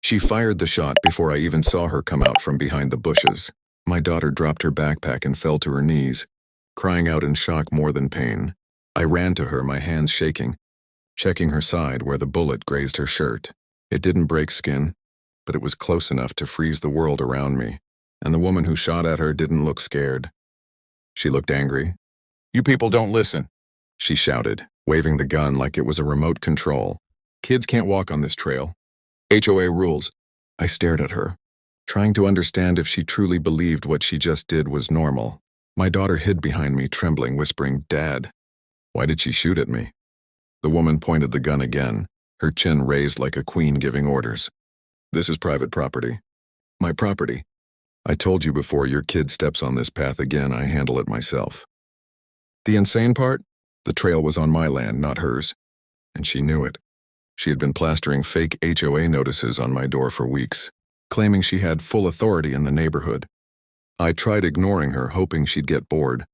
She fired the shot before I even saw her come out from behind the bushes. My daughter dropped her backpack and fell to her knees, crying out in shock more than pain. I ran to her, my hands shaking, checking her side where the bullet grazed her shirt. It didn't break skin, but it was close enough to freeze the world around me, and the woman who shot at her didn't look scared. She looked angry. "You people don't listen," she shouted, waving the gun like it was a remote control. "Kids can't walk on this trail. HOA rules." I stared at her, trying to understand if she truly believed what she just did was normal. My daughter hid behind me, trembling, whispering, "Dad." Why did she shoot at me? The woman pointed the gun again, her chin raised like a queen giving orders. "This is private property." "My property. I told you before your kid steps on this path again, I handle it myself." The insane part? The trail was on my land, not hers. And she knew it. She had been plastering fake HOA notices on my door for weeks, claiming she had full authority in the neighborhood. I tried ignoring her, hoping she'd get bored.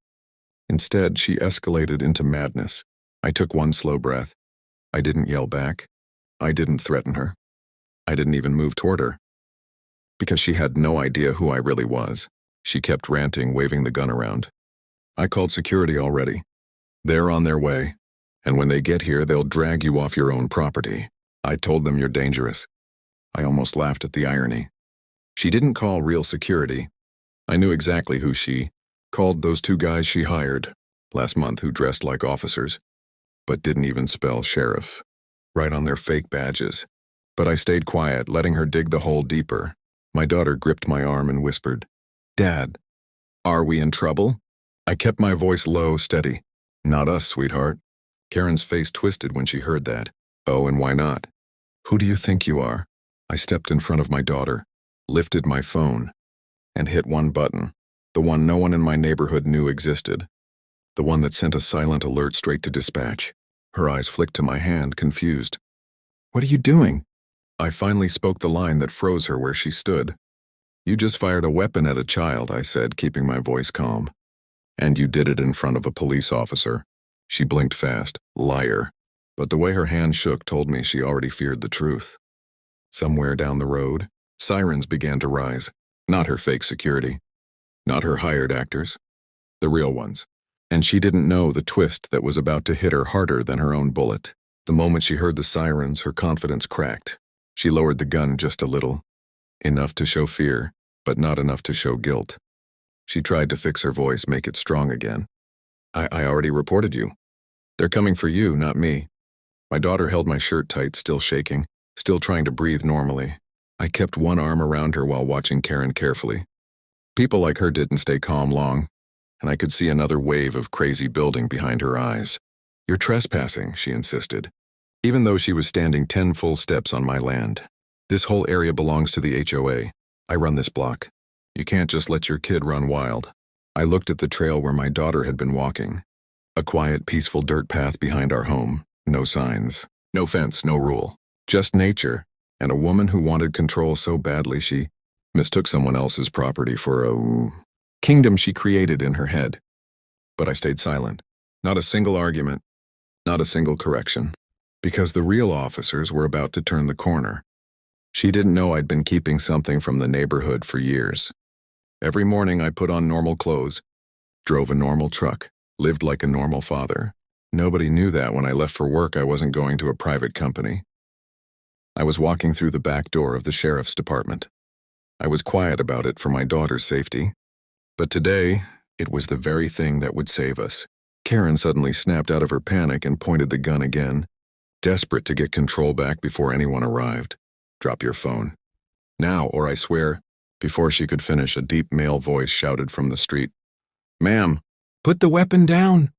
Instead, she escalated into madness. I took one slow breath. I didn't yell back. I didn't threaten her. I didn't even move toward her. Because she had no idea who I really was. She kept ranting, waving the gun around. "I called security already. They're on their way. And when they get here, they'll drag you off your own property. I told them you're dangerous." I almost laughed at the irony. She didn't call real security. I knew exactly who she called those two guys she hired last month who dressed like officers, but didn't even spell sheriff right on their fake badges. But I stayed quiet, letting her dig the hole deeper. My daughter gripped my arm and whispered, "Dad, are we in trouble?" I kept my voice low, steady. "Not us, sweetheart." Karen's face twisted when she heard that. "Oh, and why not? Who do you think you are?" I stepped in front of my daughter, lifted my phone, and hit one button, the one no one in my neighborhood knew existed, the one that sent a silent alert straight to dispatch. Her eyes flicked to my hand, confused. "What are you doing?" I finally spoke the line that froze her where she stood. "You just fired a weapon at a child," I said, keeping my voice calm. "And you did it in front of a police officer." She blinked fast. Liar. But the way her hand shook told me she already feared the truth. Somewhere down the road, sirens began to rise. Not her fake security. Not her hired actors. The real ones. And she didn't know the twist that was about to hit her harder than her own bullet. The moment she heard the sirens, her confidence cracked. She lowered the gun just a little. Enough to show fear, but not enough to show guilt. She tried to fix her voice, make it strong again. I already reported you. They're coming for you, not me." My daughter held my shirt tight, still shaking, still trying to breathe normally. I kept one arm around her while watching Karen carefully. People like her didn't stay calm long, and I could see another wave of crazy building behind her eyes. "You're trespassing," she insisted, even though she was standing 10 full steps on my land. "This whole area belongs to the HOA. I run this block. You can't just let your kid run wild." I looked at the trail where my daughter had been walking. A quiet, peaceful dirt path behind our home. No signs. No fence, no rule. Just nature, and a woman who wanted control so badly she mistook someone else's property for a kingdom she created in her head. But I stayed silent. Not a single argument. Not a single correction. Because the real officers were about to turn the corner. She didn't know I'd been keeping something from the neighborhood for years. Every morning I put on normal clothes, drove a normal truck, lived like a normal father. Nobody knew that when I left for work I wasn't going to a private company. I was walking through the back door of the sheriff's department. I was quiet about it for my daughter's safety. But today, it was the very thing that would save us. Karen suddenly snapped out of her panic and pointed the gun again, desperate to get control back before anyone arrived. "Drop your phone. Now, or I swear..." Before she could finish, a deep male voice shouted from the street, "Ma'am, put the weapon down!"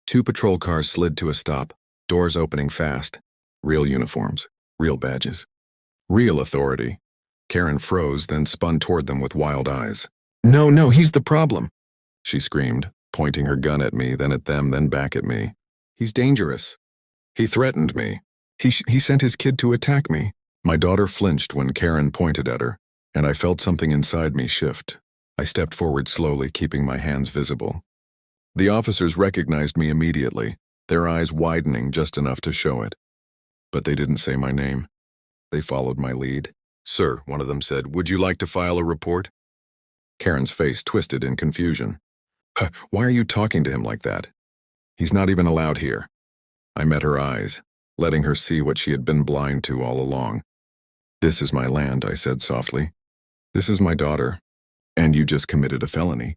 2 patrol cars slid to a stop, doors opening fast. Real uniforms, real badges, real authority. Karen froze, then spun toward them with wild eyes. No, he's the problem," she screamed, pointing her gun at me, then at them, then back at me. "He's dangerous. He threatened me. He sent his kid to attack me." My daughter flinched when Karen pointed at her, and I felt something inside me shift. I stepped forward slowly, keeping my hands visible. The officers recognized me immediately, their eyes widening just enough to show it. But they didn't say my name. They followed my lead. Sir, one of them said, would you like to file a report? Karen's face twisted in confusion. Why are you talking to him like that? He's not even allowed here. I met her eyes, letting her see what she had been blind to all along. This is my land, I said softly. This is my daughter. And you just committed a felony.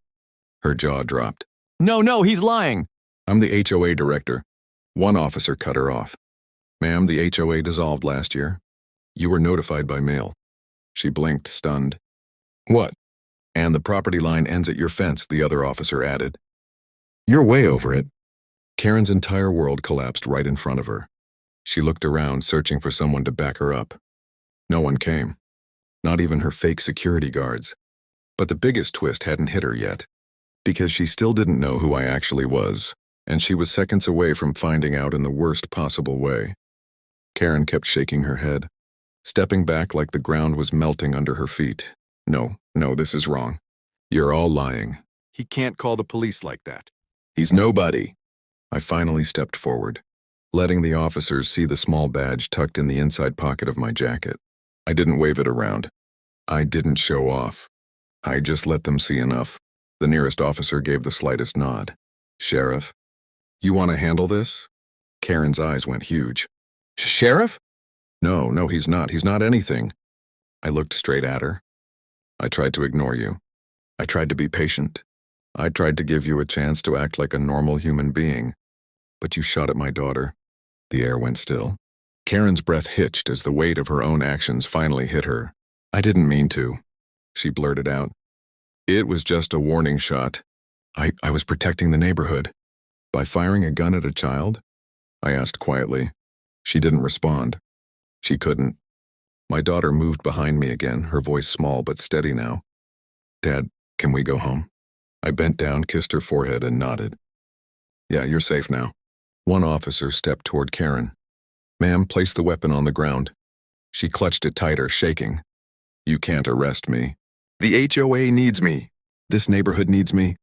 Her jaw dropped. No, he's lying. I'm the HOA director. One officer cut her off. Ma'am, the HOA dissolved last year. You were notified by mail. She blinked, stunned. What? And the property line ends at your fence, the other officer added. You're way over it. Karen's entire world collapsed right in front of her. She looked around, searching for someone to back her up. No one came. Not even her fake security guards. But the biggest twist hadn't hit her yet, because she still didn't know who I actually was, and she was seconds away from finding out in the worst possible way. Karen kept shaking her head, stepping back like the ground was melting under her feet. No, this is wrong. You're all lying. He can't call the police like that. He's nobody. I finally stepped forward, letting the officers see the small badge tucked in the inside pocket of my jacket. I didn't wave it around. I didn't show off. I just let them see enough. The nearest officer gave the slightest nod. Sheriff? You want to handle this? Karen's eyes went huge. Sheriff? No, he's not. He's not anything. I looked straight at her. I tried to ignore you. I tried to be patient. I tried to give you a chance to act like a normal human being. But you shot at my daughter. The air went still. Karen's breath hitched as the weight of her own actions finally hit her. I didn't mean to, she blurted out. It was just a warning shot. I was protecting the neighborhood. By firing a gun at a child? I asked quietly. She didn't respond. She couldn't. My daughter moved behind me again, her voice small but steady now. Dad, can we go home? I bent down, kissed her forehead, and nodded. Yeah, you're safe now. One officer stepped toward Karen. Ma'am, place the weapon on the ground. She clutched it tighter, shaking. You can't arrest me. The HOA needs me. This neighborhood needs me.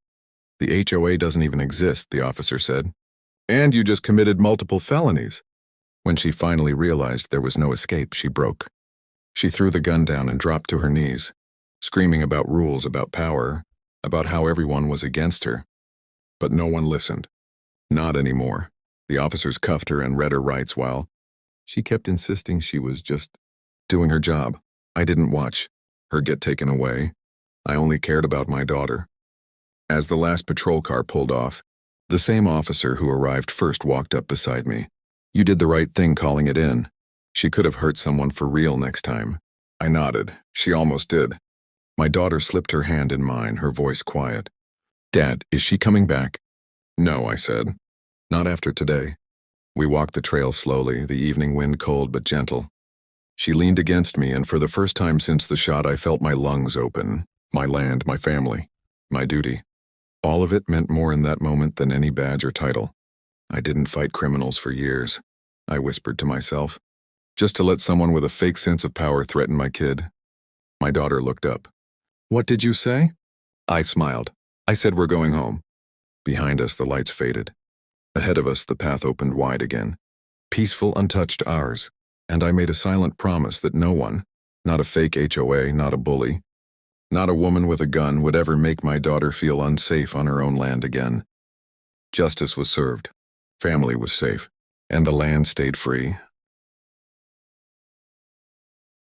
The HOA doesn't even exist, the officer said. And you just committed multiple felonies. When she finally realized there was no escape, she broke. She threw the gun down and dropped to her knees, screaming about rules, about power, about how everyone was against her. But no one listened. Not anymore. The officers cuffed her and read her rights while she kept insisting she was just doing her job. I didn't watch her get taken away. I only cared about my daughter. As the last patrol car pulled off, the same officer who arrived first walked up beside me. You did the right thing calling it in. She could have hurt someone for real next time. I nodded. She almost did. My daughter slipped her hand in mine, her voice quiet. Dad, is she coming back? No, I said. Not after today. We walked the trail slowly, the evening wind cold but gentle. She leaned against me, and for the first time since the shot, I felt my lungs open. My land, my family, my duty. All of it meant more in that moment than any badge or title. I didn't fight criminals for years, I whispered to myself, just to let someone with a fake sense of power threaten my kid. My daughter looked up. What did you say? I smiled. I said we're going home. Behind us, the lights faded. Ahead of us, the path opened wide again. Peaceful, untouched hours. And I made a silent promise that no one, not a fake HOA, not a bully, not a woman with a gun, would ever make my daughter feel unsafe on her own land again. Justice was served. Family was safe. And the land stayed free.